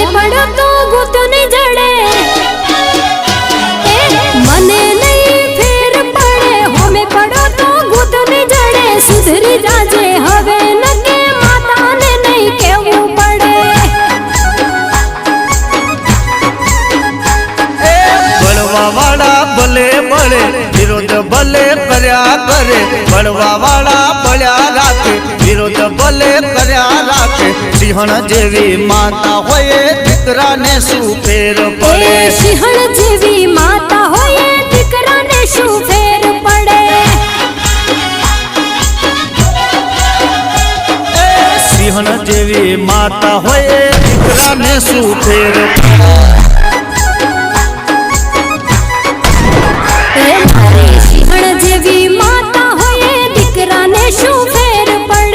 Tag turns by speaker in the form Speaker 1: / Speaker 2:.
Speaker 1: હોમે પડો તો ગુત નહીં જડે મને નહીં ફેર પડે હોમે પડો તો ગુત નહીં જડે સુધરી જાજે હવે નકે માતાને નહીં કેવું પડે
Speaker 2: બળવા વાળા ભલે મળે વિરોધ ભલે કર્યા કરે બળવા વાળા બળ્યા રાખે વિરોધ ભલે કર્યા રાખે સિંહણ જેવી માતા હોય દીકરાને શું ફેર પડે
Speaker 1: સિંહણ જેવી માતા હોય દીકરાને શું ફેર પડે
Speaker 2: સિંહણ જેવી માતા હોય દીકરાને શું ફેર
Speaker 1: મારી સિંહણ જેવી